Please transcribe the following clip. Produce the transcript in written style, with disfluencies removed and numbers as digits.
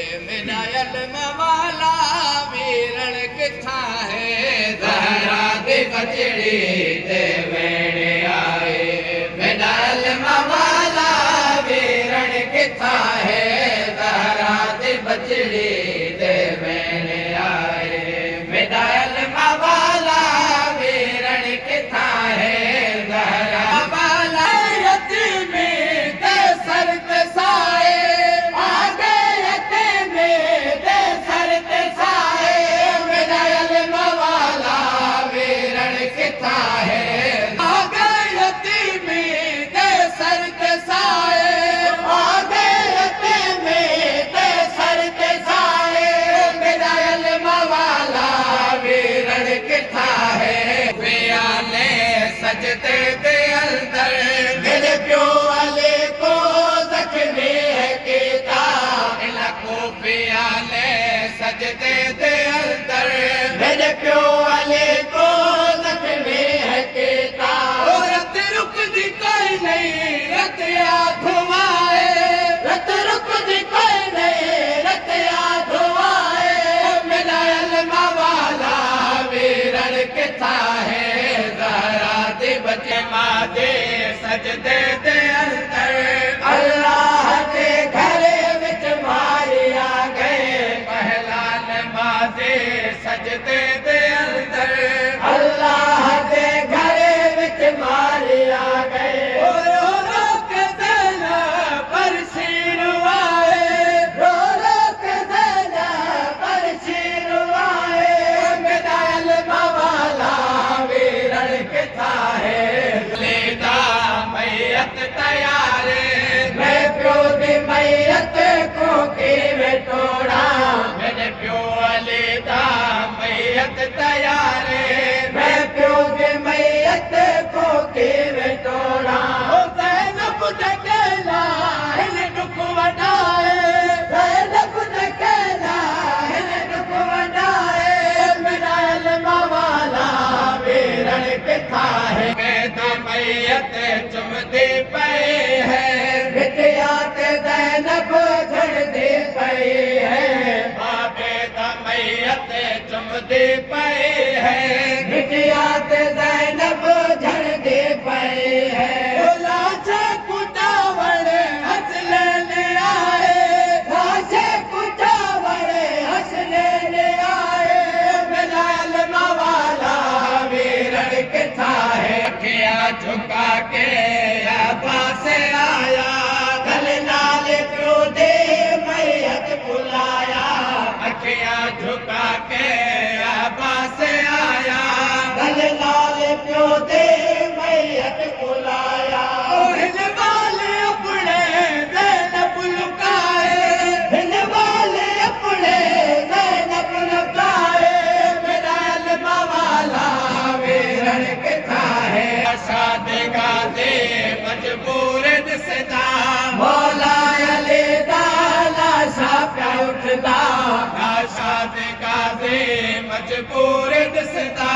मेरा इल्म वाला वीरण किथा है ज़हरा दी बचड़ी ते वेणे आए मेरा इल्म वाला वीरण किथा है ज़हरा दी बचड़ी ते वेणे आए मेरा इल्म वाला वीरण किथा है ज़हरा वाला यतीमी ते सर ते साए सजदे दे अंदर मेरे प्यो वाले को जख्मी है कीता इलाको पिया ने सजदे दे अंदर मेरे प्यो वाले को जख्मी है कीता रत रुक दी कोई नहीं रत याद हुआए रत रुक दी कोई नहीं रत याद हुआए मेरा इल्म वाला वीरण किथा है बचे माजे सजदे दे अंदर अल्लाह के घर विच मारिया गए पहला नमाज़े सजदे दे अंदर अल्लाह के घर विच मारिया गए रो रो के ज़ैना पर सीर आए रो रो के ज़ैना पर सीर आए मेरा इल्म वाला वीरण किथा तैयार मैं प्यो दी मैयत को कीवे तोड़ा मेरे प्यो वाले दा मैयत तैयार मैं प्यो दी मैयत को कीवे तोड़ा ओ ज़ैनब दे कहला हिन दुख वडाए ज़ैनब दे कहला हिन दुख वडाए मेरा इल्म वाला वीरण किथा है मैयत चुमदी पई है बिटिया ते ज़ैनब झड़दी पई है बाबे दा मैयत चुमदी पई है बिटिया ते ज़ैनब झड़दी पई है लाशे कुटावड़ हंसले ले आए लाशे कुटावड़ हंसले ले आए मेरा इल्म वाला वीरण किथा है झुका के आबा से आया गल नाल प्यो दे मैयत बुलाया अखियां झुका के आबा से आया गल नाल प्यो दे मैयत बुलाया हिन वाले अपने ज़ैनब लुकाए हिन वाले अपने ज़ैनब लुकाए मेरा इल्म वाला वीरण किथा है शादी गाज़ी मजबूर दिसदा मौला अली दा लाशा प्या उठदा शादी गाज़ी मजबूर दिसदा